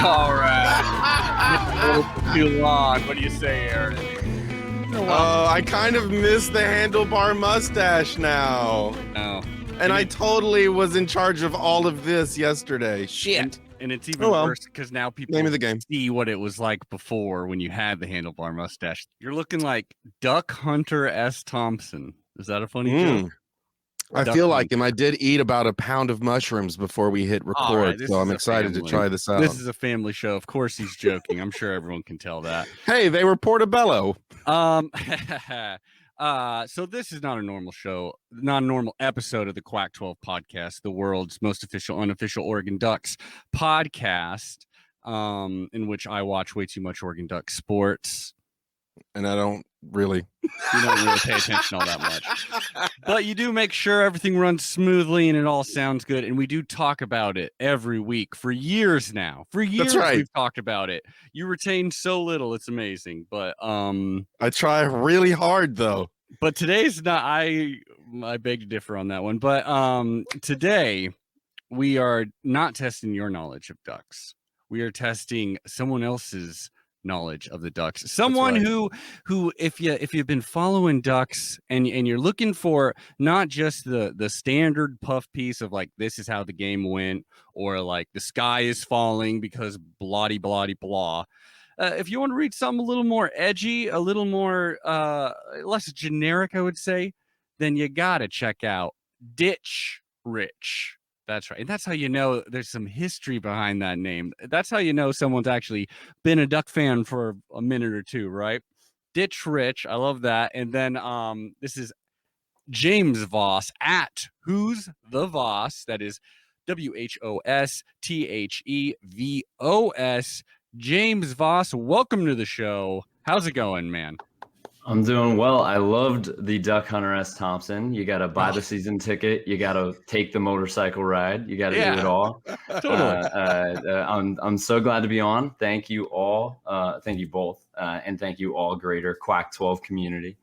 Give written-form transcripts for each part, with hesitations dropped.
All right. Too long. What do you say, Aaron? Oh, I kind of miss the handlebar mustache now. Oh. And I totally was in charge of all of this yesterday. Shit. And it's even worse because now people Name of the game. see what it was like before when you had the handlebar mustache. You're looking like Duck Hunter S. Thompson. Is that a funny joke? I feel like him. I did eat about a pound of mushrooms before we hit record, so I'm excited to try this out. This is a family show. Of course he's joking. I'm sure everyone can tell that. Hey, they were Portobello. So this is not a normal show, not a normal episode of the Quack 12 podcast, the world's most official, unofficial Oregon Ducks podcast, in which I watch way too much Oregon Ducks sports. And I don't really. You don't really pay attention all that much. But you do make sure everything runs smoothly and it all sounds good. And we do talk about it every week for years now. For years we've talked about it. You retain so little, it's amazing. But I try really hard though. But today's not, I beg to differ on that one. But today we are not testing your knowledge of ducks. We are testing someone else's knowledge of the Ducks. Someone who if you've been following Ducks and you're looking for not just the standard puff piece of like this is how the game went or like the sky is falling because blah blah blah. If you want to read something a little more edgy, a little more less generic, I would say, then you gotta check out Ditch Rich. That's right. And that's how you know there's some history behind that name. That's how you know someone's actually been a Duck fan for a minute or two, right? Ditch Rich. I love that. And then this is James Voss at Who's the Voss. That is WHOSTHEVOS. James Voss, welcome to the show. How's it going, man? I'm doing well. I loved the Duck Hunter S. Thompson. You got to buy the season ticket. You got to take the motorcycle ride. You got to do it all. I'm so glad to be on. Thank you all. Thank you both. And thank you all greater Quack 12 community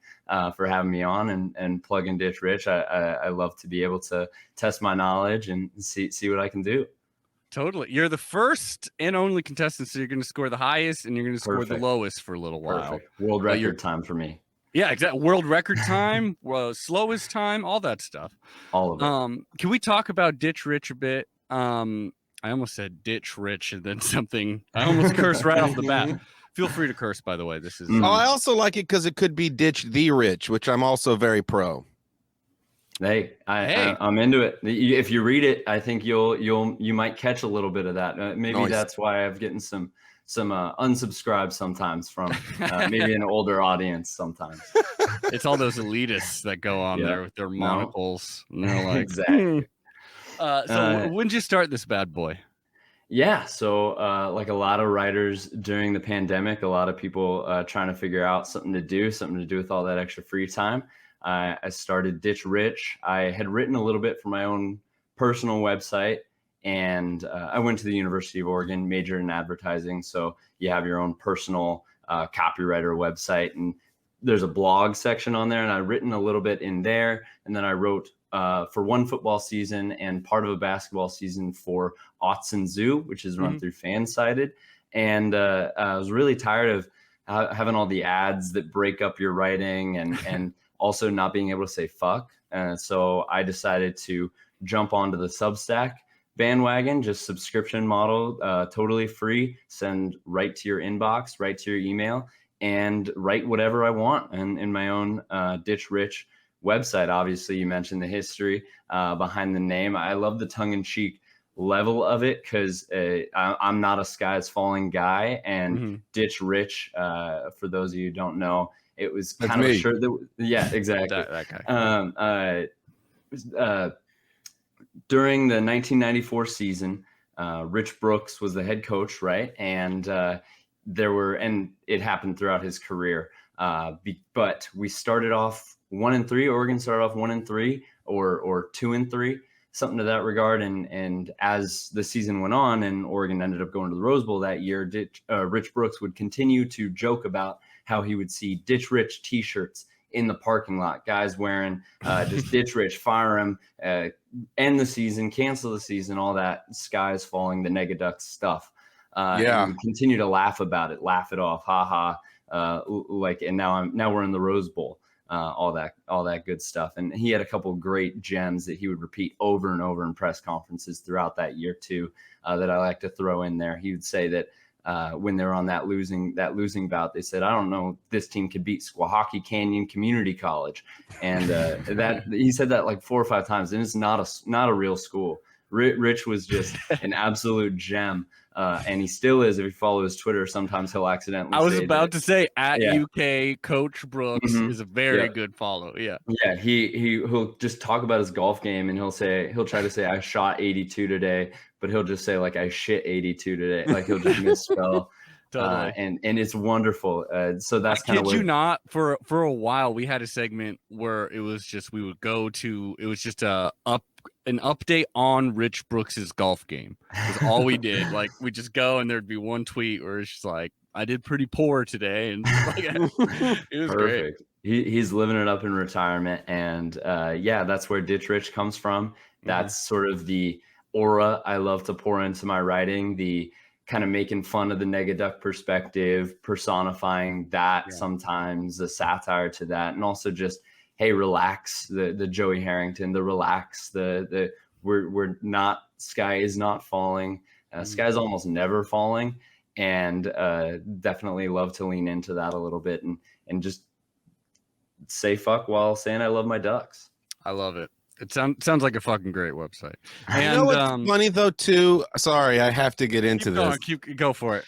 for having me on and plug in Ditch Rich. I love to be able to test my knowledge and see what I can do. Totally. You're the first and only contestant, so you're going to score the highest and you're going to score the lowest for a little while. Perfect. World record time for me. Yeah, exactly. World record time, slowest time, all that stuff. All of it. Can we talk about Ditch Rich a bit? I almost said Ditch Rich and then something. I almost cursed right off the bat. Feel free to curse, by the way. This is. I also like it because it could be Ditch the Rich, which I'm also very pro. Hey, I'm into it. If you read it, I think you might catch a little bit of that. Maybe that's why I've getting some unsubscribe sometimes from maybe an older audience sometimes. It's all those elitists that go on there with their monocles. And they're like, exactly. So when did you start this bad boy? Yeah. So like a lot of writers during the pandemic, a lot of people trying to figure out something to do with all that extra free time. I started Ditch Rich. I had written a little bit for my own personal website, and I went to the University of Oregon, majored in advertising. So you have your own personal copywriter website, and there's a blog section on there, and I've written a little bit in there. And then I wrote for one football season and part of a basketball season for Autzen Zoo, which is run through Fansided. And I was really tired of having all the ads that break up your writing and also not being able to say fuck. So I decided to jump onto the Substack bandwagon, just subscription model, totally free, send right to your inbox, right to your email, and write whatever I want in my own Ditch Rich website. Obviously, you mentioned the history behind the name. I love the tongue-in-cheek level of it because I'm not a sky is falling guy, and Ditch Rich, for those of you who don't know, it was kind of a shirt that, yeah, exactly. that guy. During the 1994 season, Rich Brooks was the head coach, right? And and it happened throughout his career. But we started off 1-3. Oregon started off 1-3 or 2-3. something to that regard. And as the season went on and Oregon ended up going to the Rose Bowl that year, Rich Brooks would continue to joke about how he would see Ditch Rich t-shirts in the parking lot, guys wearing just Ditch Rich, fire him, end the season, cancel the season, all that sky is falling, the Negaducks stuff. And we continue to laugh about it, laugh it off, haha. And now we're in the Rose Bowl, all that good stuff. And he had a couple of great gems that he would repeat over and over in press conferences throughout that year too, that I like to throw in there. He would say that when they were on that losing bout, they said, I don't know, this team could beat Squahocky Canyon Community College. And that he said that like 4 or 5 times, and it's not a real school. Rich was just an absolute gem. And he still is. If you follow his Twitter, sometimes he'll accidentally. I was about to say UK Coach Brooks is a very good follow. Yeah. Yeah. He'll just talk about his golf game, and he'll try to say I shot 82 today, but he'll just say like I shit 82 today. Like he'll just misspell. Totally. And it's wonderful. So that's kind of. Kid you not, for a while we had a segment where it was just an update on Rich Brooks's golf game. That's all we did. Like we just go and there'd be one tweet where it's just like, I did pretty poor today, and like, it was perfect. Great. He's living it up in retirement, and that's where Ditch Rich comes from. That's sort of the aura I love to pour into my writing. The kind of making fun of the Negaduck perspective, personifying that sometimes, a satire to that, and also just, hey, relax, the Joey Harrington, the relax, we're not, sky is not falling, sky's almost never falling, and definitely love to lean into that a little bit and just say fuck while saying I love my Ducks. I love it. It sounds like a fucking great website. And, you know what's funny though too? Sorry, I have to get into this. Go for it.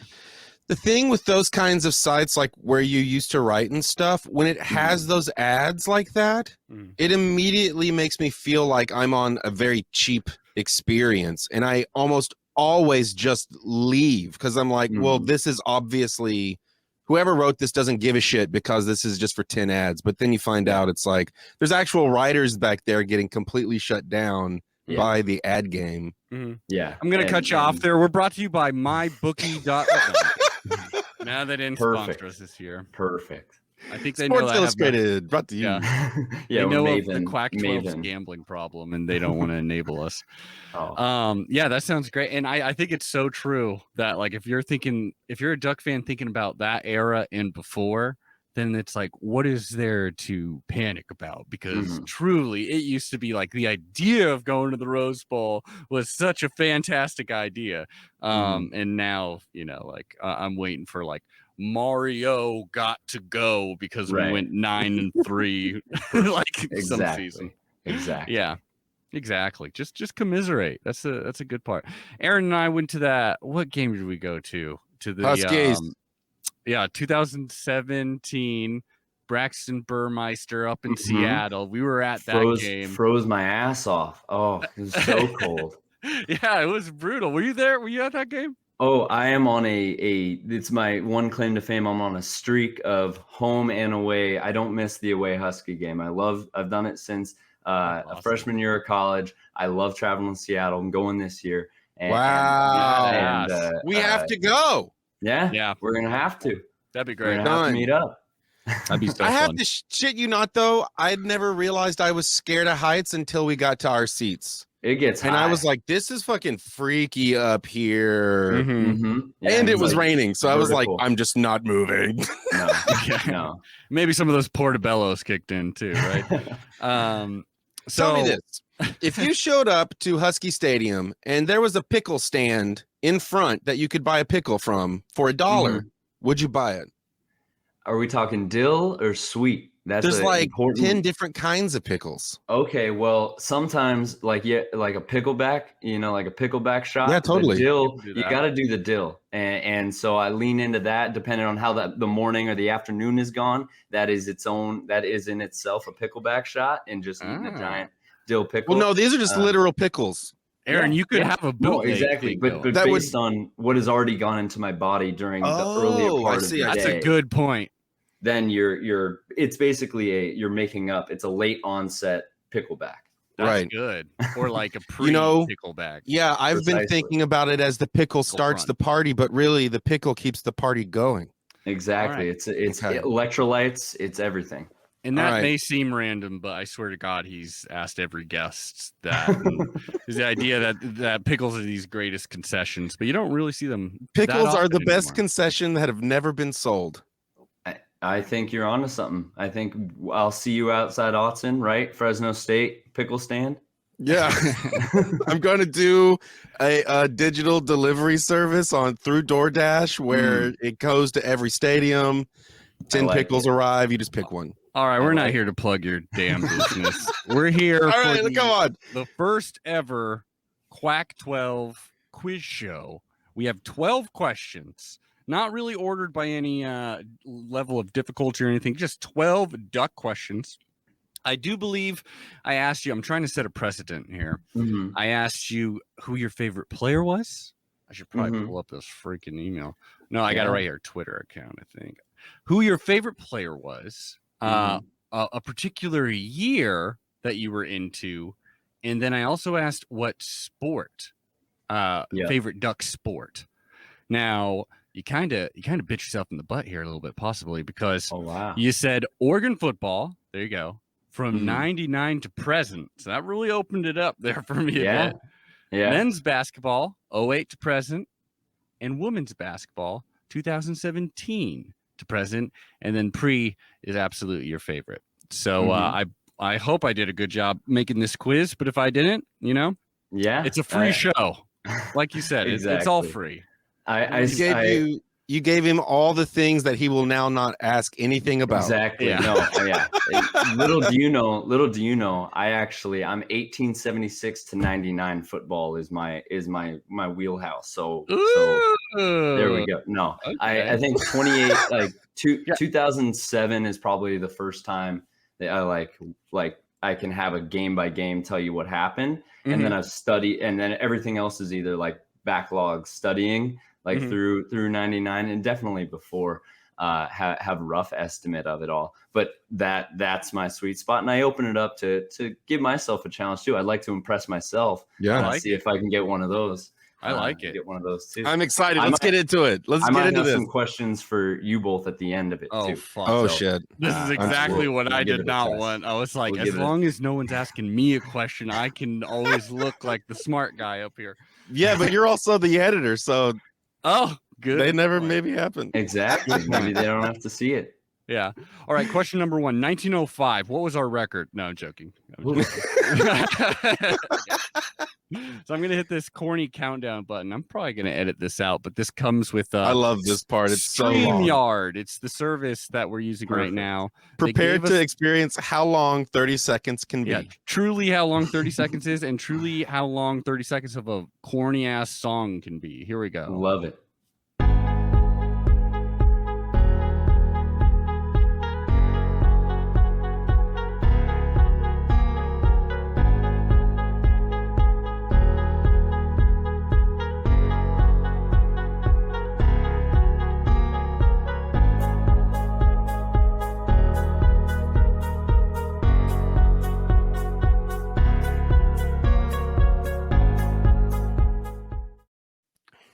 The thing with those kinds of sites, like where you used to write and stuff, when it has those ads like that, it immediately makes me feel like I'm on a very cheap experience, and I almost always just leave because I'm like, well, this is obviously. Whoever wrote this doesn't give a shit because this is just for 10 ads. But then you find out it's like there's actual writers back there getting completely shut down by the ad game. Yeah. I'm going to cut you off there. We're brought to you by mybookie.com. Now they didn't sponsor us this year. Perfect. I think they Sports know Illustrated brought to you. They know of the Quack 12's gambling problem, and they don't want to enable us. That sounds great, and I think it's so true that like if you're a Duck fan thinking about that era and before, then it's like, what is there to panic about? Because truly, it used to be like the idea of going to the Rose Bowl was such a fantastic idea, and now I'm waiting for like. Mario got to go because we went 9-3 like some season. Exactly. Yeah, exactly. Just commiserate. That's a good part. Aaron and I went to that. What game did we go to? To the Huskies. 2017 Braxton Burmeister up in Seattle. We were at that game. Froze my ass off. Oh, it was so cold. Yeah, it was brutal. Were you there? Were you at that game? Oh, I am on it's my one claim to fame. I'm on a streak of home and away. I don't miss the away Husky game. I've done it since a freshman year of college. I love traveling to Seattle. I'm going this year. We have to go. Yeah. We're going to have to. That'd be great. We're going to have to meet up. That'd be so fun. I have to shit you not though. I'd never realized I was scared of heights until we got to our seats. It gets high. And I was like, this is fucking freaky up here. Yeah, and it was raining. So vertical. I was like, I'm just not moving. No. Maybe some of those portobellos kicked in too, right? Tell me this. If you showed up to Husky Stadium and there was a pickle stand in front that you could buy a pickle from for $1, would you buy it? Are we talking dill or sweet? There's like 10 different kinds of pickles. Okay, well, sometimes like a pickleback, like a pickleback shot. Yeah, totally. The dill, you got to do the dill, and so I lean into that. Depending on how the morning or the afternoon is gone, that is in itself a pickleback shot, and just eating a giant dill pickle. Well, no, these are just literal pickles. Aaron, you could have a bootleg. Exactly, but based on what has already gone into my body during the earlier part of the day. That's a good point. Then it's basically you're making up. It's a late onset pickleback. That's Right. good. Or like a You pickle bag. Yeah, I've been Precisely. thinking about it as the pickle starts front. the party, but really the pickle keeps the party going. Exactly. Right. It's Okay. electrolytes. It's everything. And All that right. may seem random, but I swear to God, he's asked every guest that. Is the idea that pickles are these greatest concessions, but you don't really see them. Pickles are the often best anymore. concession that have never been sold. I think you're onto something. I think I'll see you outside Autzen, right? Fresno State pickle stand. Yeah. I'm going to do a digital delivery service through DoorDash where it goes to every stadium. 10 like pickles it. arrive. You just pick one. All right, I we're not like here to plug your damn business. We're here All for right, come on. the first ever Quack 12 quiz show. We have 12 questions, not really ordered by any level of difficulty or anything, just 12 duck questions. I do believe I asked you, I'm trying to set a precedent here. Mhm. I asked you who your favorite player was. I should probably Mhm. pull up this freaking email. No, I got it Yeah. right here. Twitter account, I think. Who your favorite player was, a particular year that you were into, and then I also asked what sport, favorite duck sport. Now you kind of bit yourself in the butt here a little bit, possibly because Oh wow. you said Oregon football. There you go. From Mhm. 99 to present. So that really opened it up there for me a Yeah. bit. Yeah. Men's basketball, 08 to present, and women's basketball, 2017 to present, and then pre is absolutely your favorite. So I hope I did a good job making this quiz, but if I didn't, Yeah. it's a free show. Like you said, it's all Exactly. free. You gave him all the things that he will now not ask anything about. Exactly. Yeah. No. Yeah. Little do you know, I'm 1876 to 99 football is my wheelhouse. So there we go. No, Okay. I think 28 2007 is probably the first time that I I can have a game by game tell you what happened, and then I've studied, and then everything else is either like backlog studying through 99 and definitely before have rough estimate of it all. But that's my sweet spot, and I open it up to give myself a challenge too. I'd like to impress myself. Yeah, See if I can get one of those. I like it. Get one of those too. I'm excited. Let's get into it. I might have some questions for you both at the end of it too. Fun. Oh shit! This is exactly what I give did it a not test. want. I was like, as long as no one's asking me a question, I can always look like the smart guy up here. Yeah, but you're also the editor, so good. They never maybe happen. Exactly. Maybe they don't have to see it. Yeah. All right. Question number 1. 1905. What was our record? No, I'm joking. So I'm gonna hit this corny countdown button. I'm probably gonna edit this out, but this comes with I love this part. It's so long. StreamYard. It's the service that we're using right now. Prepared to experience how long 30 seconds can be. Yeah, truly how long 30 seconds is, and truly how long 30 seconds of a corny ass song can be. Here we go. Love it.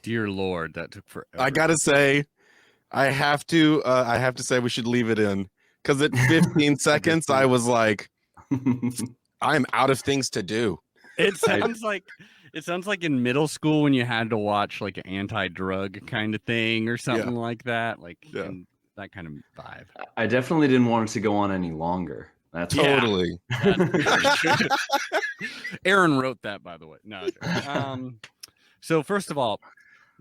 Dear Lord, that took forever. I gotta say, I have to say we should leave it in, because at 15 seconds I was like, I'm out of things to do. It sounds like in middle school when you had to watch like an anti-drug kind of thing or something like that, and that kind of vibe. I definitely didn't want it to go on any longer. That's totally. Aaron wrote that, by the way. No. So first of all,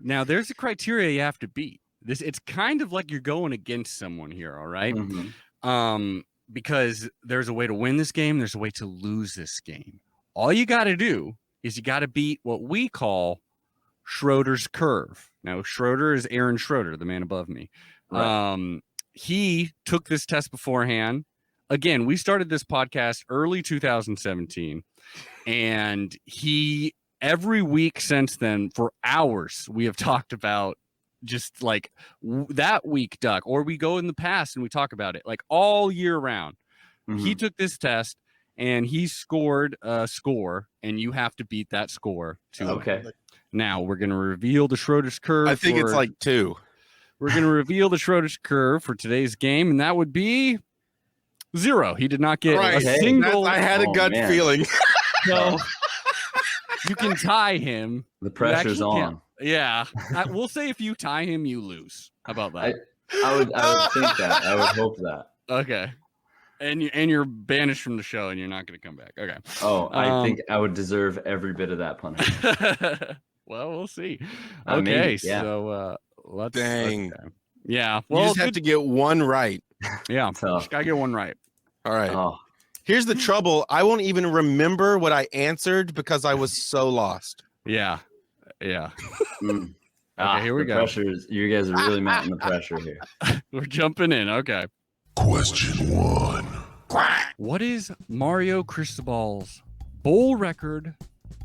now there's a criteria you have to beat. It's kind of like you're going against someone here, all right? Because there's a way to win this game, there's a way to lose this game. All you got to do is you got to beat what we call Schroeder's curve. Now, Schroeder is Aaron Schroeder, the man above me. Right. He took this test beforehand. Again, we started this podcast early 2017, and every week since then, for hours, we have talked about just like that week duck, or we go in the past and we talk about it like all year round. He took this test, and he scored a score, and you have to beat that score to win. Okay. Now we're going to reveal the Schroeder's curve. I think it's like 2. We're going to reveal the Schroeder's curve for today's game, and that would be 0. He did not get a single. I had a gut feeling. So you can tie him. The pressure's on. Yeah. We'll say if you tie him, you lose. How about that? I would think that. I would hope that. Okay. And you're banished from the show, and you're not going to come back. Okay. Oh, I think I would deserve every bit of that punishment. Well, we'll see. Maybe, Okay, yeah. so let's. Dang. Okay. Yeah. You Well, just have to get one right. Yeah. Tough. Just gotta get one right. All right. Oh, Here's the trouble. I won't even remember what I answered because I was so lost. Yeah. Yeah. mm. Okay, here we go. You guys are really mounting the pressure here. We're jumping in. Okay. Question 1. Quack. What is Mario Cristobal's bowl record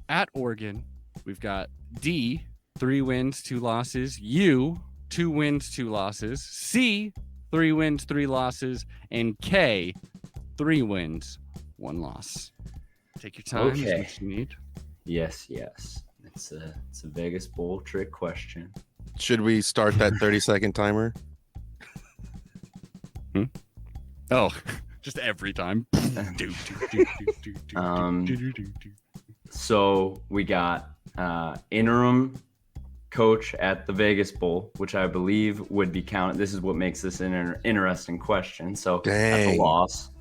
at Oregon? We've got D, 3 wins, 2 losses. U, 2 wins, 2 losses. C, 3 wins, 3 losses. And K, 3 wins, 1 loss. Take your time. Okay. Is what you need. Yes. It's a Vegas Bowl trick question. Should we start that 30-second timer? Oh, just every time. So we got interim coach at the Vegas Bowl, which I believe would be counted. This is what makes this an interesting question. So that's a Dang. loss.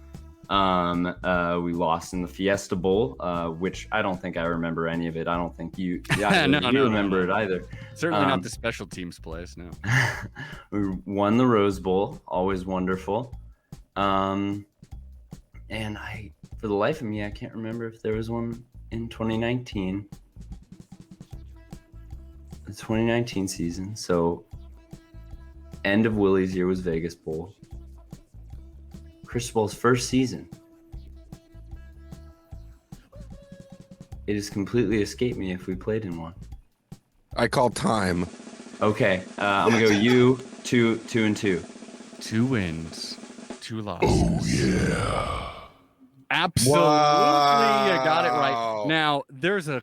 We lost in the Fiesta Bowl, which I don't think I remember any of it. I don't think you remember it either. Certainly not the special teams place. No. We won the Rose Bowl, always wonderful. And for the life of me, I can't remember if there was one in 2019. The 2019 season. So end of Willie's year was Vegas Bowl. Cristobal's first season. It has completely escaped me if we played in one. I call time. Okay, I'm gonna go you 2 and 2. 2 wins, 2 losses. Oh, yeah. Absolutely, Wow. you got it right. Now, there's a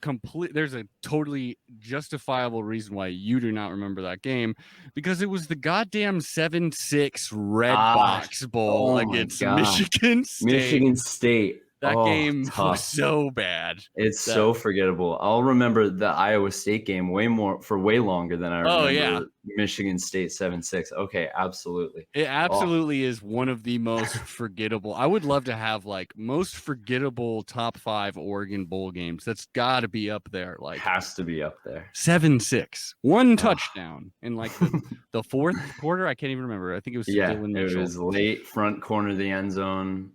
totally justifiable reason why you do not remember that game, because it was the goddamn 7-6 Red Box Bowl against Michigan State. Michigan State. That game tough. was so bad. It's so forgettable. I'll remember the Iowa State game way longer than I remember Michigan State 7-6. Okay, absolutely. It absolutely is one of the most forgettable. I would love to have like most forgettable top 5 Oregon Bowl games. That's got to be up there. Like has to be up there. 7-6, 1 touchdown in like the fourth quarter. I can't even remember. I think it was Dylan Mitchell. It was late front corner of the end zone.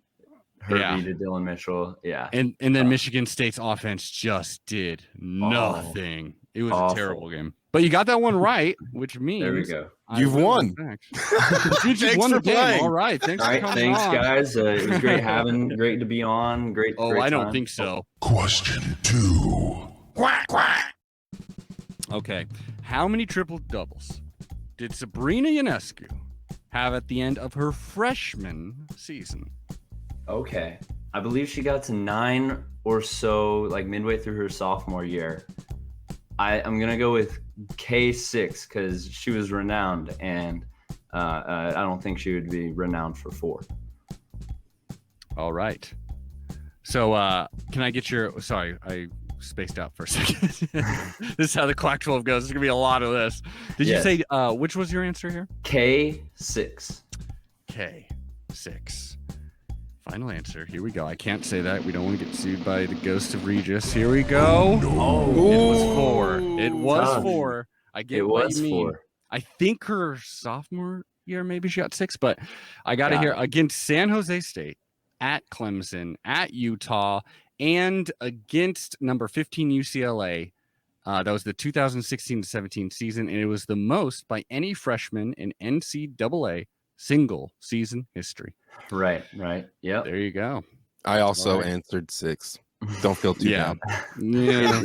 Herbie to Dylan Mitchell. Yeah. And then Michigan State's offense just did nothing. It was a terrible game. But you got that one right, which means there we go. You've won. You won the game. All right. Thanks for coming on. Guys. It was great to be on. Great. I don't think so. Question 2. Quack, quack. Okay. How many triple doubles did Sabrina Ionescu have at the end of her freshman season? Okay. I believe she got to 9 or so, like midway through her sophomore year. I'm going to go with K6 because she was renowned, and I don't think she would be renowned for 4. All right. So can I get your... Sorry, I spaced out for a second. This is how the Quack 12 goes. There's going to be a lot of this. Did you say... which was your answer here? K6. K6. Final answer. Here we go. I can't say that. We don't want to get sued by the ghost of Regis. Here we go. Oh, it was 4. It was 4. I get it what was you mean. 4. I think her sophomore year, maybe she got 6, but I got to hear against San Jose State, at Clemson, at Utah, and against number 15 UCLA. That was the 2016-17 season, and it was the most by any freshman in NCAA single season history. Right. Yep. There you go. I also answered 6. Don't feel too bad. Yeah.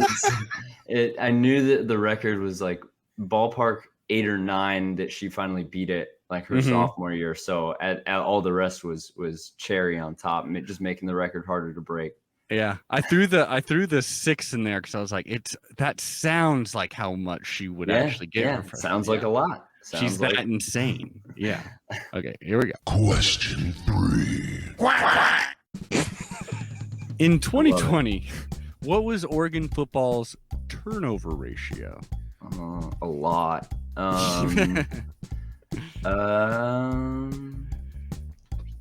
I knew that the record was like ballpark 8 or 9 that she finally beat it like her sophomore year. So at all the rest was cherry on top, and just making the record harder to break. Yeah, I threw the 6 in there because I was like, that sounds like how much she would actually get. Yeah, sounds like a lot. She's that insane. Yeah. Okay, here we go. Question 3. In 2020, what was Oregon football's turnover ratio? A lot. We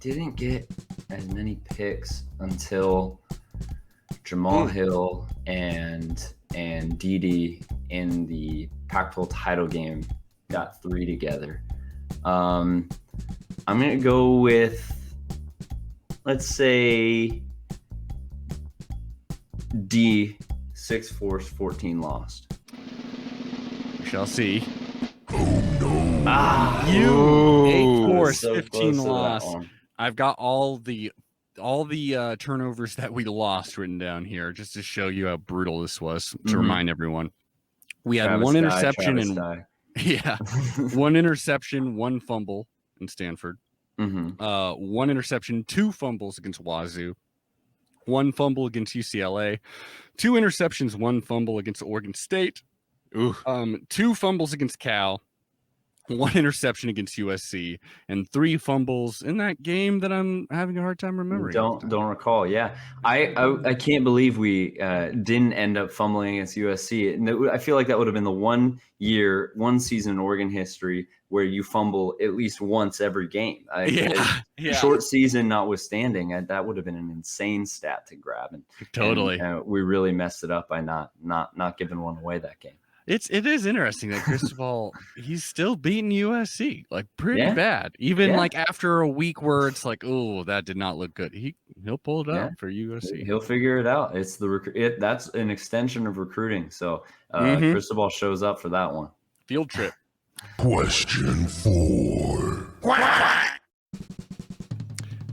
didn't get as many picks until Jamal Hill and Dede in the Pac-12 title game got 3 together. I'm gonna go with, let's say, D, 6 forced, 14 lost. We shall see. Ah, You 8 forced, so 15 close to that lost. one. I've got all the turnovers that we lost written down here just to show you how brutal this was, to remind everyone. We had Travis one Dye, interception Travis and Dye. yeah, one interception, one fumble in Stanford. One interception, 2 fumbles against Wazoo, 1 fumble against UCLA, 2 interceptions, 1 fumble against Oregon State, 2 fumbles against Cal, 1 interception against USC, and 3 fumbles in that game that I'm having a hard time remembering. Don't recall. Yeah, I can't believe we didn't end up fumbling against USC. And I feel like that would have been the one season in Oregon history where you fumble at least once every game. Short season notwithstanding, that would have been an insane stat to grab. And Totally. and, we really messed it up by not giving one away that game. It is interesting that Cristobal, he's still beating USC like pretty bad, even like after a week where it's like, oh, that did not look good. He'll pull it up for USC. He'll figure it out. It's that's an extension of recruiting. So Cristobal shows up for that one. Field trip. Question 4.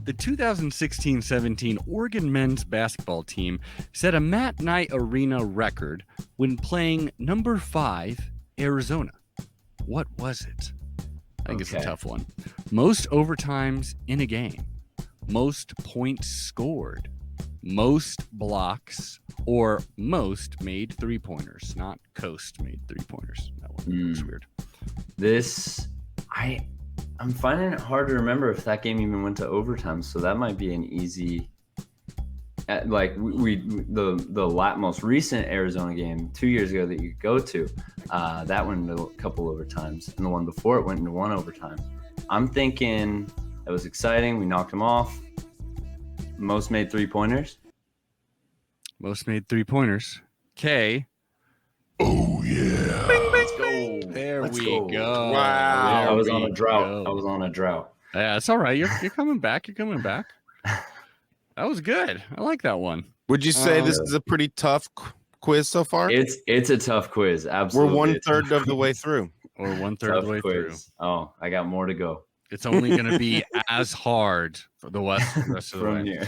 The 2016-17 Oregon men's basketball team set a Matt Knight Arena record when playing number 5 Arizona. What was it? I think it's a tough one. Most overtimes in a game, most points scored, most blocks, or most made 3-pointers. Not Coast made 3-pointers. That one was weird. I'm finding it hard to remember if that game even went to overtime, so that might be an easy. Like the most recent Arizona game 2 years ago that you could go to, that went into a couple overtimes, and the one before it went into 1 overtime. I'm thinking that was exciting. We knocked them off. Most made 3-pointers. Most made 3-pointers. K. Oh yeah. Bing, Let's go. There Let's we go. go. Wow. I was on a drought. Yeah, it's all right. You're coming back. You're coming back. That was good. I like that one. Would you say this is a pretty tough quiz so far? It's a tough quiz. Absolutely. We're 1/3 of the way through. Or 1/3 of the way through. Oh, I got more to go. It's only going to be as hard for the rest of the way. Here.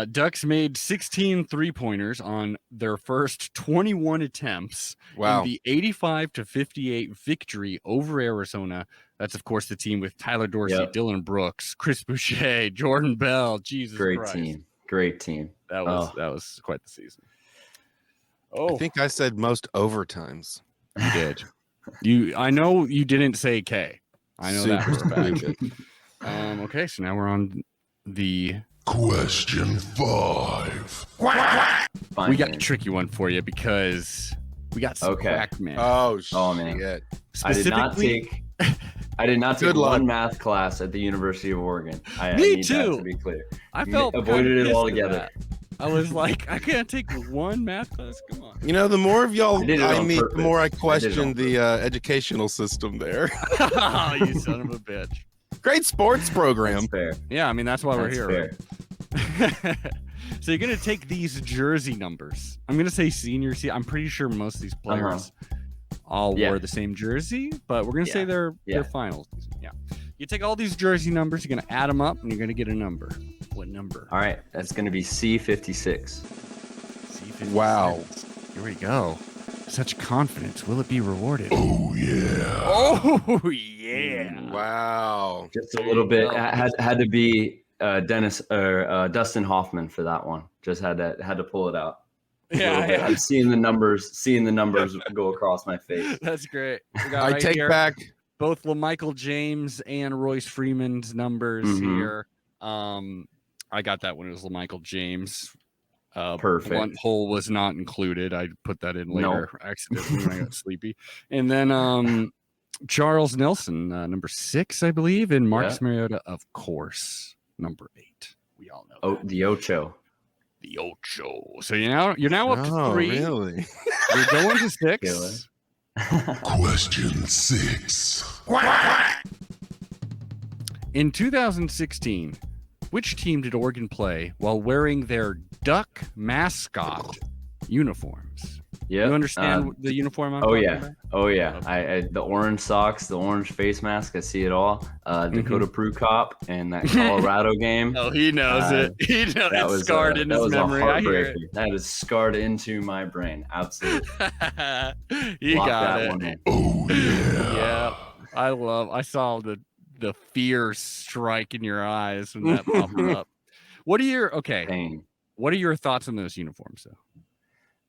Ducks made 16 3-pointers on their first 21 attempts. Wow. In the 85-58 victory over Arizona. That's, of course, the team with Tyler Dorsey, Dylan Brooks, Chris Boucher, Jordan Bell. Jesus Christ. Great team. That was quite the season. Oh, I think I said most overtimes. You did. I know you didn't say K. I know that for a fact. Okay, so now we're on the Question 5. We got a tricky one for you because we got some Quack math. Oh man. Shit. I did not take one math class at the University of Oregon. I need that to be clear. I felt avoided it altogether. I was like, I can't take one math class. Come on. You know, the more of y'all I meet, the more I question the educational system there. Oh, you son of a bitch. Great sports program. That's fair. Yeah, I mean, that's why we're here. Fair. Right? So you're going to take these jersey numbers. I'm going to say senior season. I'm pretty sure most of these players all wore the same jersey, but we're going to say they're finals. Yeah. You take all these jersey numbers, you're going to add them up, and you're going to get a number. What number? All right, that's going to be C56. C56. Wow. Here we go. Such confidence. Will it be rewarded? Oh yeah. Oh! Oh yeah. Wow. Just a There little you bit. go. Had to be Dustin Hoffman for that one. Just had to pull it out. A little bit. I'm seeing the numbers go across my face. That's great. We got I right take here back. both LaMichael James and Royce Freeman's numbers Mhm. here. I got that when it was LaMichael James. Perfect. Blunt hole was not included. I put that in later accidentally when I got sleepy. And then Charles Nelson, number 6, I believe, and Marcus Mariota, of course, number 8. We all know. Oh, that. the Ocho. The Ocho. So you're now up to Oh, 3. really? You're going to 6. Killer. Question 6. In 2016, which team did Oregon play while wearing their duck mascot uniforms? Yeah. You understand the uniform I'm Oh talking yeah. about? Oh yeah. Okay. I the orange socks, the orange face mask. I see it all. Dakota Prue Cop and that Colorado game. Oh, he knows it. He knows That it's was scarred in his memory. I hear it. That is scarred into my brain. Absolutely. You Lock got that it. one in. Oh yeah. Yeah. I saw the fear strike in your eyes when that popped up. What are your Pain. What are your thoughts on those uniforms though?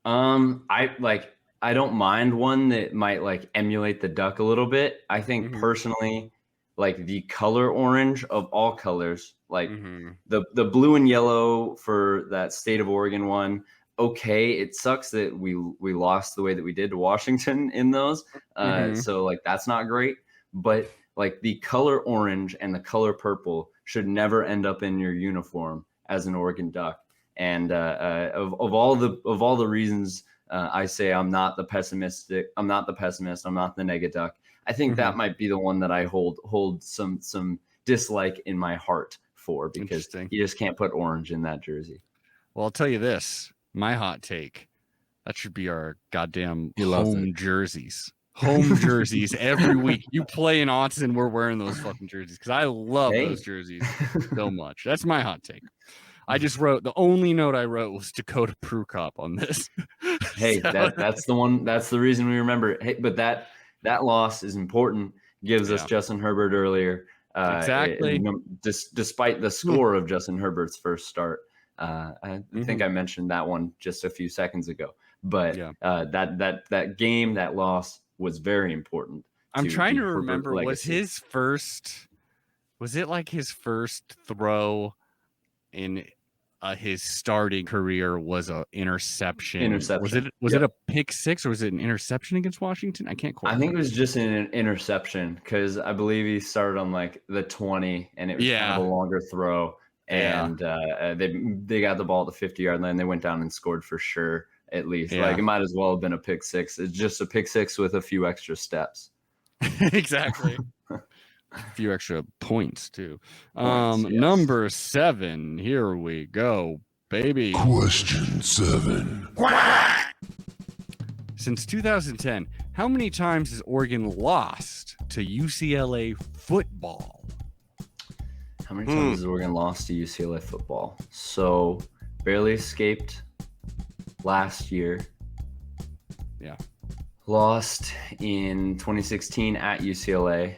I don't mind one that might like emulate the duck a little bit. I think Mhm. personally, like the color orange of all colors, like Mhm. the blue and yellow for that state of Oregon one. Okay, it sucks that we lost the way that we did to Washington in those. Mhm. So like that's not great. But like the color orange and the color purple should never end up in your uniform as an Oregon Duck. And of all the reasons I say I'm not the pessimist. I'm not the nega duck. I think that might be the one that I hold some dislike in my heart for, because you just can't put orange in that jersey. Well, I'll tell you this, my hot take, that should be our goddamn He loves home jerseys. Home jerseys every week. You play in Autzen, we're wearing those fucking jerseys because I love those jerseys so much. That's my hot take. I just wrote, the only note I wrote was Dakota Prue Cop on this. Hey, that's the one. That's the reason we remember it. Hey, but that loss is important. Gives us Justin Herbert earlier. Exactly. Despite the score of Justin Herbert's first start, I think I mentioned that one just a few seconds ago. But that game, that loss was very important. I'm trying to remember. Was it like his first throw in his starting career was an interception? Was it a pick six or was it an interception against Washington? I can't quite. I think it was just an interception because I believe he started on like the 20 and it was kind of a longer throw. And they got the ball at the 50-yard line. They went down and scored for sure, at least. Like it might as well have been a pick six. It's just a pick six with a few extra steps. Exactly. A few extra points too. Number 7. Here we go, baby. Question 7. Since 2010, how many times has Oregon lost to UCLA football? How many times has Oregon lost to UCLA football? So barely escaped last year. Yeah. Lost in 2016 at UCLA.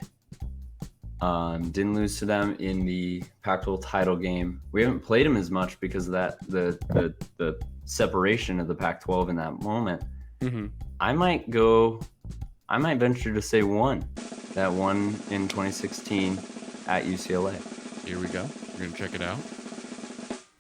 Didn't lose to them in the Pac-12 title game. We haven't played them as much because of that the separation of the Pac-12 in that moment. I might venture to say one. That one in 2016 at UCLA. Here we go. We're gonna check it out.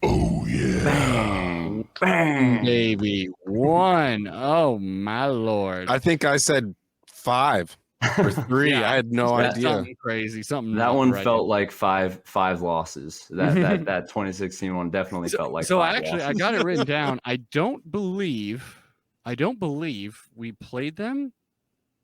Oh yeah. Bang, bang, baby. 1. Oh my lord. I think I said 5 or 3. I had no idea. Something crazy. Something. That one felt like five losses. That 2016 one definitely felt like. So five actually, losses. I got it written down. I don't believe we played them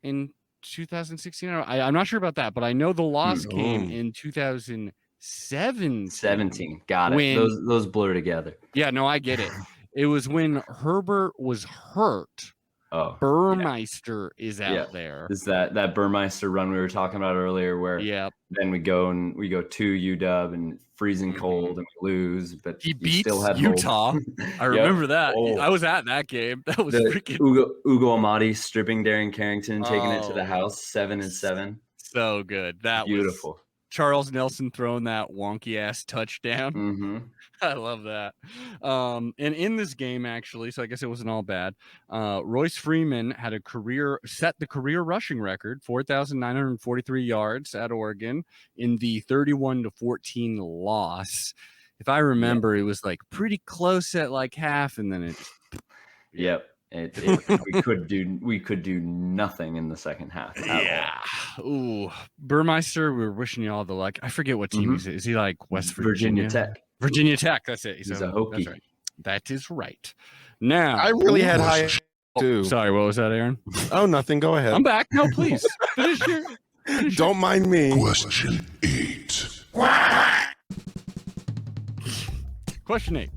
in 2016. I'm not sure about that, but I know the loss came in 2017. 17. Got it. Those blur together. Yeah, no, I get it. It was when Herbert was hurt Oh, Burmeister is out there. Is that Burmeister run we were talking about earlier, where then we go to UW and freezing cold and we lose, but he you beats still had Utah. hope. I remember that. Oh. I was at that game. That was freaking Ugo Amadi stripping Darren Carrington, taking it to the house 7-7. So good. That beautiful. Was Charles Nelson throwing that wonky ass touchdown. Mm-hmm. I love that. And in this game, actually, so I guess it wasn't all bad. Royce Freeman had set the career rushing record, 4,943 yards at Oregon in the 31-14 loss. If I remember, it was like pretty close at like half, and then it just. Yep. We could do nothing in the second half. Ooh, Burmeister, we're wishing you all the luck. I forget what team he's. Is he like West Virginia Tech? Virginia Tech. That's it. He's a Hokie. That's right. That is right. Now I really had high too. Sorry, what was that, Aaron? Oh, nothing. Go ahead. I'm back. No, please finish your. Don't mind me. Question 8. Question 8.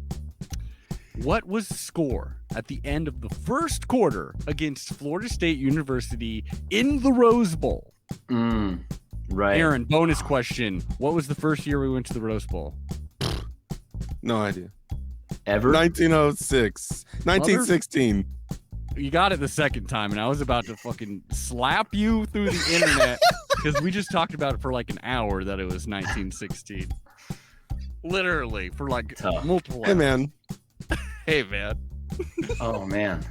What was the score at the end of the first quarter against Florida State University in the Rose Bowl? Right. Aaron, bonus question. What was the first year we went to the Rose Bowl? No idea. Ever? 1906. 1916. You got it the second time, and I was about to fucking slap you through the internet because we just talked about it for like an hour that it was 1916. Literally, for like multiple hours. Hey, man. Hey, man. Oh man,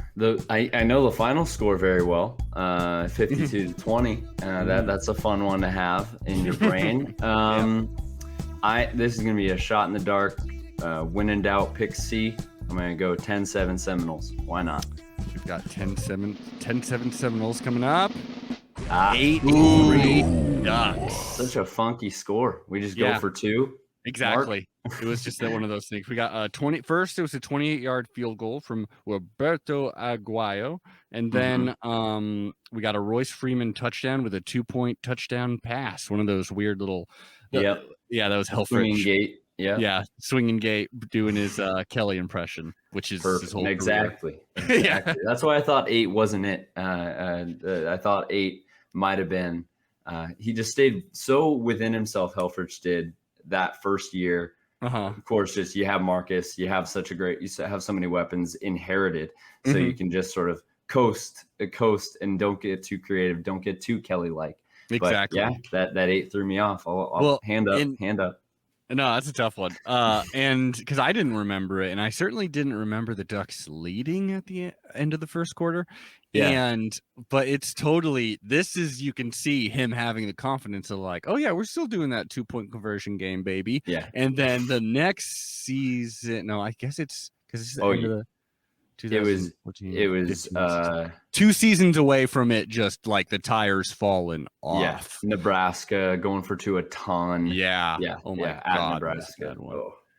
I know the final score very well. 52-20. That's a fun one to have in your brain. This is gonna be a shot in the dark. When in doubt, pick C. I'm gonna go 10-7 Seminoles. Why not? We've got 10-7 Seminoles coming up. 8-3 Ducks. Such a funky score. We just go for 2. Exactly. It was just one of those things. We got first it was a 28-yard field goal from Roberto Aguayo, and then we got a Royce Freeman touchdown with a 2-point touchdown pass. One of those weird little that was Helfrich. Swinging gate. Swinging gate doing his Kelly impression, which is perfect. His whole Exactly. That's why I thought 8 wasn't it. I thought 8 might have been. He just stayed so within himself. Helfrich did that first year. Of course, just you have Marcus, you have so many weapons inherited, so you can just sort of coast and don't get too creative, don't get too Kelly-like. Exactly. But that 8 threw me off. I'll hand up. No, that's a tough one. And because I didn't remember it, and I certainly didn't remember the Ducks leading at the end of the first quarter. But it's totally, you can see him having the confidence of like, oh yeah, we're still doing that 2-point conversion game, baby. Yeah. And then the next season, no, I guess it's because it's the end of the. It was 2 seasons away from it, just like the tires falling off. Yeah, Nebraska going for 2 a ton. Yeah. Oh my God, at Nebraska.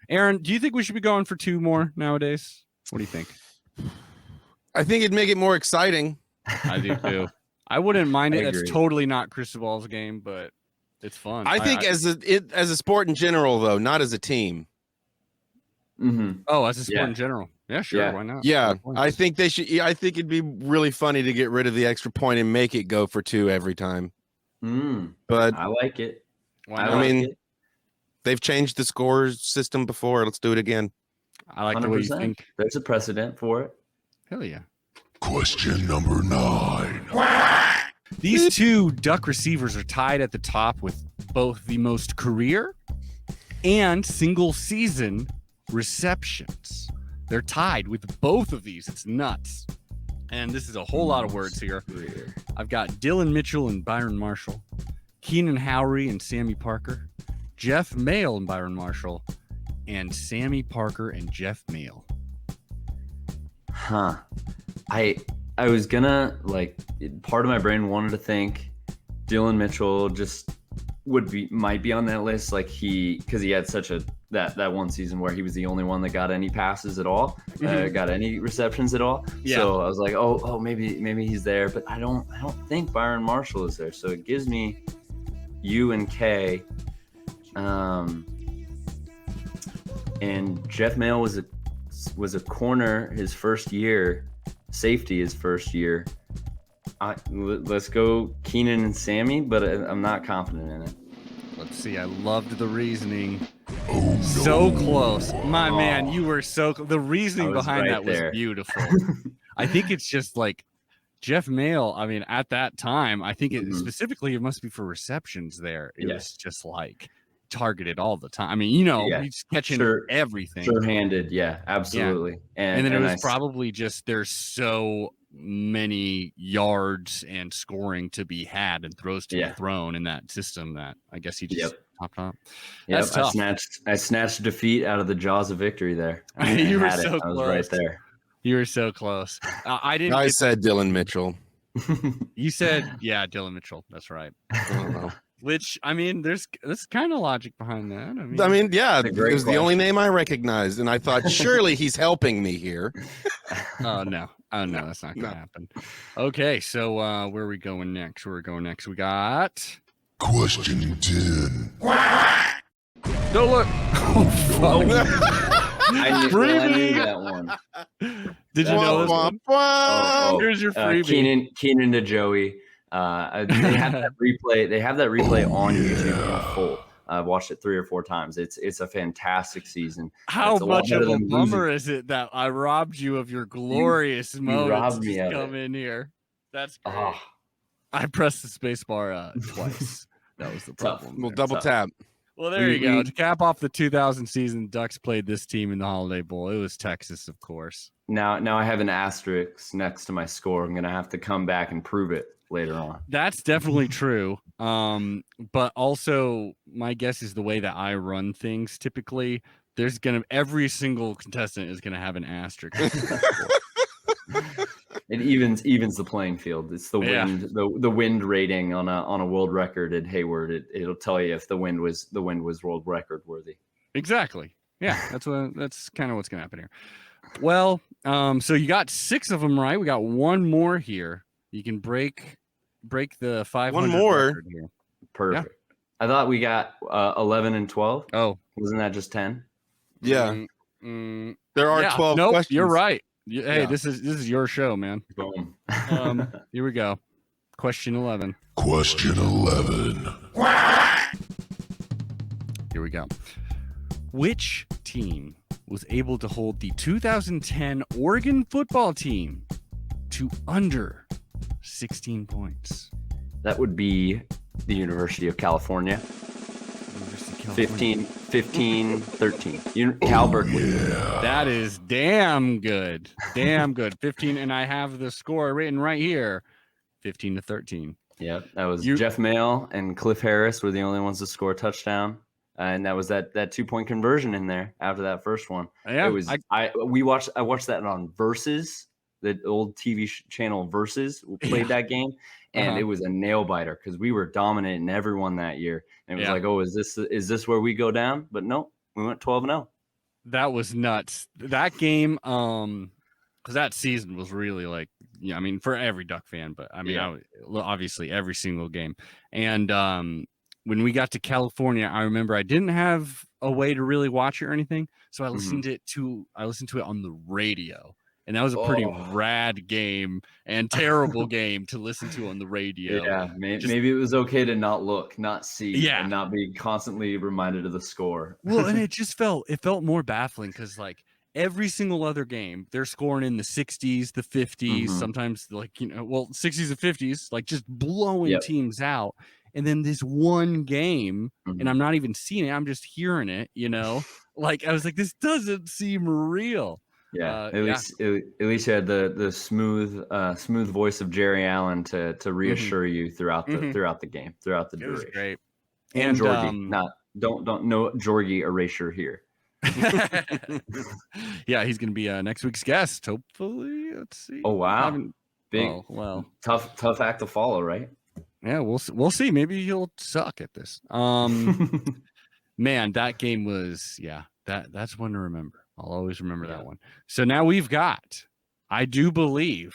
Aaron, do you think we should be going for 2 more nowadays? What do you think? I think it'd make it more exciting. I do too. I wouldn't mind it. agree. That's totally not Cristobal's game, but it's fun. I think as a sport in general, though, not as a team. Oh, as a sport in general. Yeah, sure. Yeah. Why not? Yeah, I think they should. I think it'd be really funny to get rid of the extra point and make it go for 2 every time. But I like it. I mean, they've changed the score system before. Let's do it again. I like 100%. The way you think. There's a precedent for it. Hell yeah. Question number 9. These 2 Duck receivers are tied at the top with both the most career and single season receptions. They're tied with both of these. It's nuts. And this is a whole lot of words here. I've got Dylan Mitchell and Byron Marshall, Keenan Howry and Sammy Parker, Jeff Mail and Byron Marshall, and Sammy Parker and Jeff Mail. I was gonna, part of my brain wanted to think Dylan Mitchell just might be on that list, because he had such that one season where he was the only one that got any passes at all, got any receptions at all. Yeah. So I was like, oh, maybe he's there, but I don't think Byron Marshall is there. So it gives me U and K, and Jeff Mail was a corner his first year, safety his first year. Let's go Keenan and Sammy, but I'm not confident in it. Let's see. I loved the reasoning. Oh no. So close. My man, you were so close. The reasoning behind right that was there. beautiful. I think it's just like Jeff Mail, I mean, at that time, I think it specifically it must be for receptions there. It was just like targeted all the time. I mean, he's catching everything. Sure-handed, absolutely. Yeah. And then it was probably just there's so many yards and scoring to be had and throws to be thrown in that system that I guess he just popped up. Yep, That's tough. I snatched defeat out of the jaws of victory there. You were so close. I was right there. You were so close. I didn't. I said Dylan Mitchell. You said, Dylan Mitchell. That's right. Which, I mean, there's kind of logic behind that. I mean, it was the only name I recognized, and I thought surely he's helping me here. Oh no, that's not gonna happen. Okay, so where are we going next? We got Question 10. No look. Oh fuck. I knew that one. Did you know this one? Here's your freebie. Keenan to Joey. They have that replay. They have that replay on YouTube in full. I've watched it 3 or 4 times. It's a fantastic season. How much of a bummer is it that I robbed you of your glorious moments to come in here? That's great. I pressed the space bar twice. That was the problem. We'll double tap. Well, there you go. To cap off the 2000 season, Ducks played this team in the Holiday Bowl. It was Texas, of course. Now I have an asterisk next to my score. I'm going to have to come back and prove it later on. That's definitely true. But also, my guess is the way that I run things typically, every single contestant is going to have an asterisk. It evens the playing field. It's the wind, the wind rating on a world record at Hayward. It'll tell you if the wind was world record worthy. Exactly. Yeah, that's kind of what's gonna happen here. Well, so you got 6 of them right. We got one more here. You can break the 500. One more. Record here. Perfect. Yeah. I thought we got 11 and 12. Oh, wasn't that just 10? Yeah. There are 12 nope, questions. You're right. Hey, this is your show, man. Boom. Here we go. Question 11. Question 11. Here we go. Which team was able to hold the 2010 Oregon football team to under 16 points? That would be the University of California. 15-13. Cal Berkeley. That is damn good. Damn good. 15, and I have the score written right here. 15-13. Yeah, that was Jeff Mail and Cliff Harris were the only ones to score a touchdown. And that was that 2-point conversion in there after that first one. Yeah, it was I watched that on Versus, the old TV channel Versus played that game. And it was a nail biter because we were dominating everyone that year. And it was like, oh, is this where we go down? But no, we went 12-0. That was nuts. That game, because that season was really like, I mean, for every Duck fan, but I mean, obviously every single game. And when we got to California, I remember I didn't have a way to really watch it or anything, so I listened to it on the radio. And that was a pretty rad game and terrible game to listen to on the radio. Yeah, maybe it was okay to not look, not see, and not be constantly reminded of the score. Well, and it felt more baffling because like every single other game, they're scoring in the 60s, the 50s, sometimes like 60s and 50s, like just blowing teams out. And then this one game, and I'm not even seeing it, I'm just hearing it, like I was like, this doesn't seem real. Yeah, at least you had the smooth voice of Jerry Allen to reassure you throughout the game, throughout the duration. It was great. And Jorgie, don't no Jorgie erasure here. Yeah, he's gonna be next week's guest. Hopefully, let's see. Oh wow, big, tough act to follow, right? Yeah, we'll see. Maybe he'll suck at this. Man, that game was that's one to remember. I'll always remember that one. So now we've got, I do believe,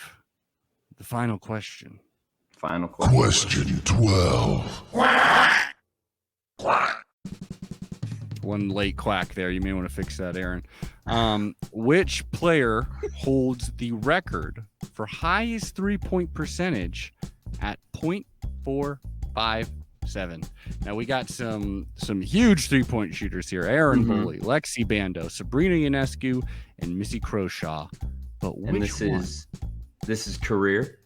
the final question. Question 12. one late quack there. You may want to fix that, Aaron. Which player holds the record for highest 3-point percentage at .457? Now we got some huge 3-point shooters here. Aaron Bully, Lexi Bando, Sabrina Ionescu, and Missy Croshaw. But which one? This is career.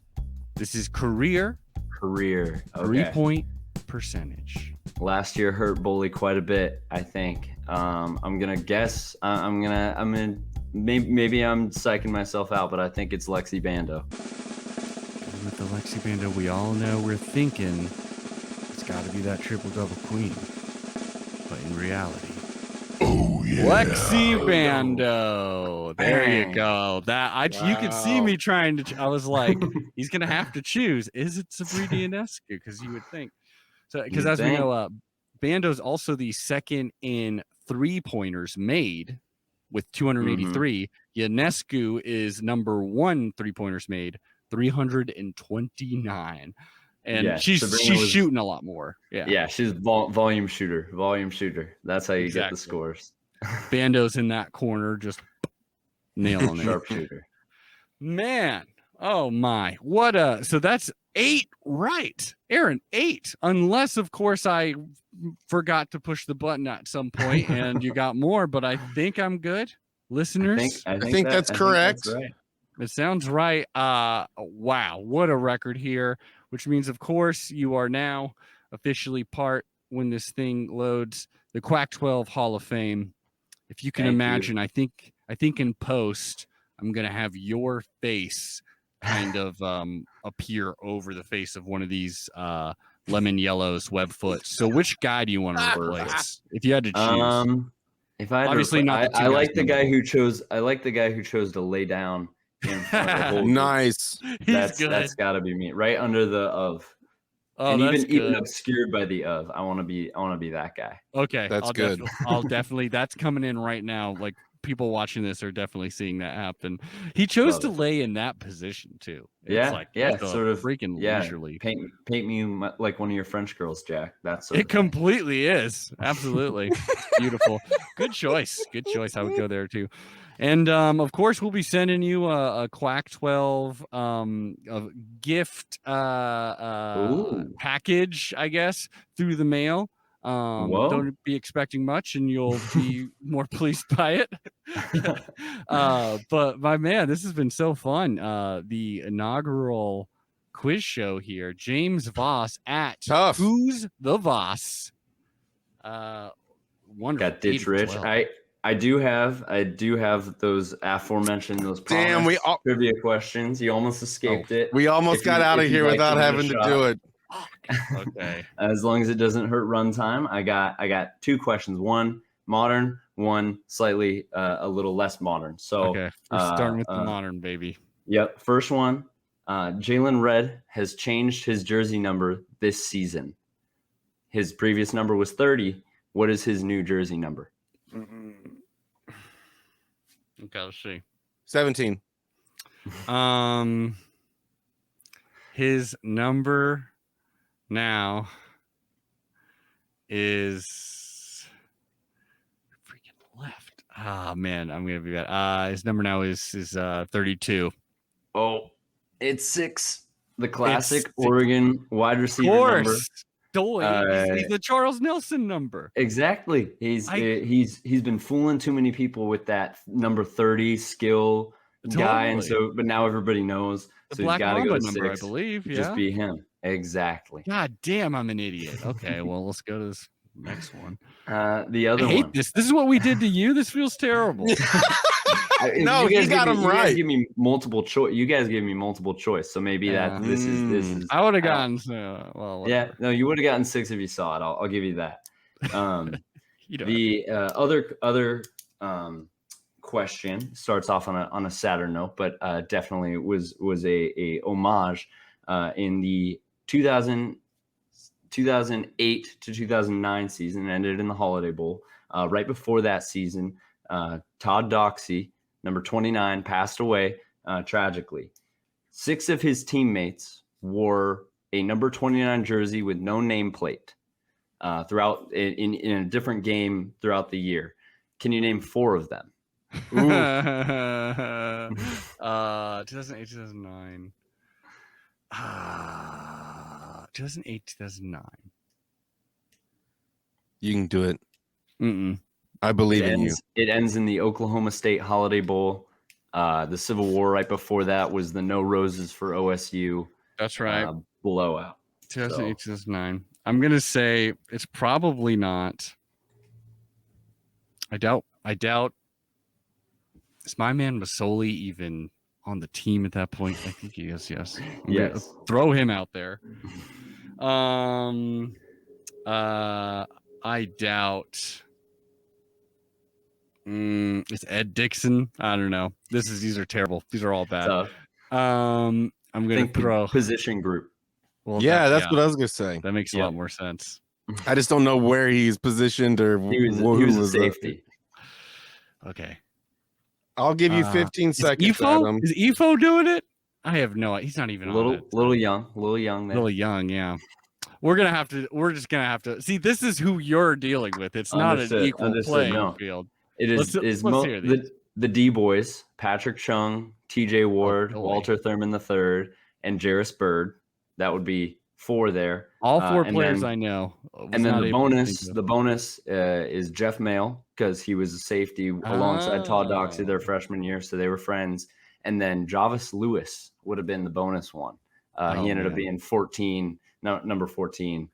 This is career. Okay. 3-point percentage. Last year hurt Bully quite a bit, I think. I'm gonna guess. Maybe I'm psyching myself out, but I think it's Lexi Bando. With the Lexi Bando, we all know we're thinking it's got to be that triple-double queen. But in reality, Oh yeah. Lexi Bando. There you go. You could see me trying to. I was like, he's gonna have to choose. Is it Sabrina Ionescu? Because you would think. So, because as we know, Bando's also the second in 3-pointers made with 283. Ionescu is number 1 3-pointers made, 329. And she's shooting a lot more. Yeah, she's volume shooter. That's how you get the scores. Bando's in that corner, just nailing it. Sharpshooter. Man, oh my. So that's 8 right. Aaron, 8. Unless, of course, I forgot to push the button at some point and you got more, but I think I'm good. Listeners, I think that's correct. That's right. It sounds right. Wow, what a record here, which means, of course, you are now officially part, when this thing loads, the Quack 12 Hall of Fame. If you can imagine, I think in post, I'm going to have your face kind of appear over the face of one of these lemon yellows Webfoot. So which guy do you want to replace if you had to choose? If I obviously not, I like the guy who chose. I like the guy who chose to lay down in front of the whole group. Nice. That's got to be me, right under the of. Oh, and that's even obscured by the of. I want to be that guy. Okay, that's good. I'll definitely. That's coming in right now. Like, people watching this are definitely seeing that happen. He chose to lay in that position too. It's sort of freaking leisurely. Paint me like one of your French girls, Jack. That's it. Completely is. Absolutely beautiful. Good choice. I would go there too. And of course, we'll be sending you a Quack 12 gift package, I guess, through the mail. Don't be expecting much, and you'll be more pleased by it. But my man, this has been so fun. The inaugural quiz show here, James Voss at Who's the Voss? Wonderful. Got Ditch Rich. I do have those aforementioned trivia questions. You almost escaped it. We almost got out of here without having to do it. Okay. As long as it doesn't hurt runtime, I got 2 questions. One modern, one slightly a little less modern. So we're starting with the modern, baby. Yep. First one. Jalen Redd has changed his jersey number this season. His previous number was 30. What is his new jersey number? Okay, let's see. 17. His number now is freaking left. Ah, man, I'm gonna be bad. His number now is 32. Oh, it's 6. The classic Oregon wide receiver number. He's the Charles Nelson number. Exactly. He's been fooling too many people with that number 30 skill guy, and but now everybody knows. So he's got to go to number, 6. I believe. Yeah. Just be him. Exactly. God damn, I'm an idiot. Okay, well, let's go to this next one. The other one. I hate this. This is what we did to you. This feels terrible. No, you got him right. You guys gave me multiple choice. So maybe this is. I would have gotten. No, you would have gotten 6 if you saw it. I'll give you that. The other question starts off on a sadder note, but definitely was a homage in the 2008 to 2009 season. Ended in the Holiday Bowl. Right before that season, Todd Doxey, number 29, passed away tragically. 6 of his teammates wore a number 29 jersey with no nameplate. throughout in a different game throughout the year. Can you name 4 of them? 2008, 2009. 2008, 2009. You can do it. Mm-mm. I believe in you. It ends in the Oklahoma State Holiday Bowl. The Civil War right before that was the No Roses for OSU. That's right. Blowout. 2008, 2009. I'm gonna say it's probably not. I doubt. Is my man Masoli even on the team at that point? I think he is. Yes. I'm gonna throw him out there. I doubt. It's Ed Dixon. I don't know. These are terrible. These are all bad. Tough. I'm gonna throw position group. Well, that's what I was gonna say. That makes a lot more sense. I just don't know where he's positioned or he was a safety. Okay. I'll give you 15 seconds. Adam. Is Efo doing it? I have no idea. He's not even little young there. Little young, yeah. We're just gonna have to see. This is who you're dealing with. It's not an equal playing field. It is the D boys: Patrick Chung, T.J. Ward, Walter Thurman III, and Jarris Bird. That would be 4 there. All 4 players I know. And then the bonus is Jeff Mail, because he was a safety alongside Todd Doxey their freshman year, so they were friends. And then Javis Lewis would have been the bonus one. He ended up being number 14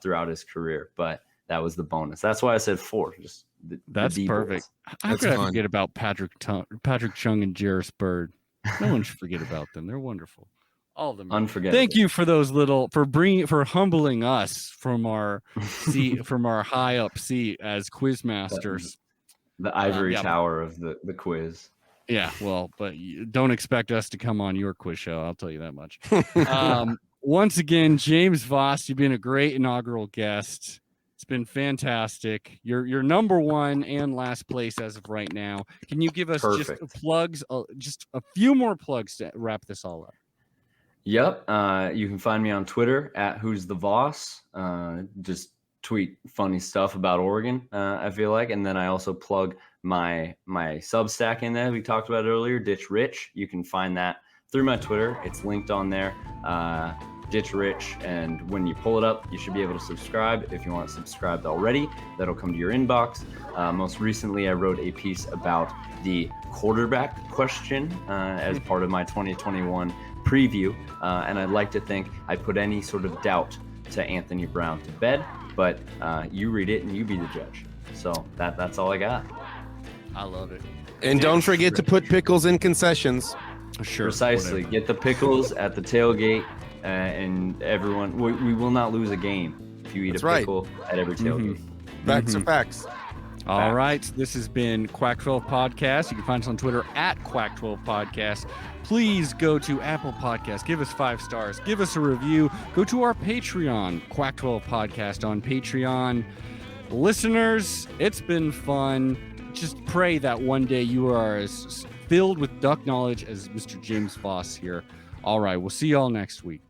throughout his career, but that was the bonus. That's why I said 4. That's perfect. How could I forget about Patrick Chung and Jarris Bird? No one should forget about them. They're wonderful. All of them. Unforgettable. Thank you for those for humbling us from our seat, from our high up seat as quiz masters. The ivory tower of the quiz. Yeah, well, but don't expect us to come on your quiz show. I'll tell you that much. Once again, James Voss, you've been a great inaugural guest. It's been fantastic. You're number 1 and last place as of right now. Can you give us just plugs, just a few more plugs to wrap this all up? Yep. You can find me on Twitter at Who's the Voss. Just tweet funny stuff about Oregon, I feel like. And then I also plug my Substack in there. We talked about it earlier, Ditch Rich. You can find that through my Twitter. It's linked on there, Ditch Rich. And when you pull it up, you should be able to subscribe. If you aren't subscribed already, that'll come to your inbox. Most recently, I wrote a piece about the quarterback question as part of my 2021 preview, and I'd like to think I put any sort of doubt to Anthony Brown to bed, but you read it and you be the judge. So that's all I got. I love it. And don't forget to put pickles in concessions. Sure. Precisely. Whatever. Get the pickles at the tailgate, and everyone, we will not lose a game if you eat pickle at every tailgate. Facts are facts. All right. This has been Quack 12 Podcast. You can find us on Twitter at Quack 12 Podcast. Please go to Apple Podcasts. Give us 5 stars. Give us a review. Go to our Patreon, Quack 12 Podcast on Patreon. Listeners, it's been fun. Just pray that one day you are as filled with duck knowledge as Mr. James Voss here. All right. We'll see y'all next week.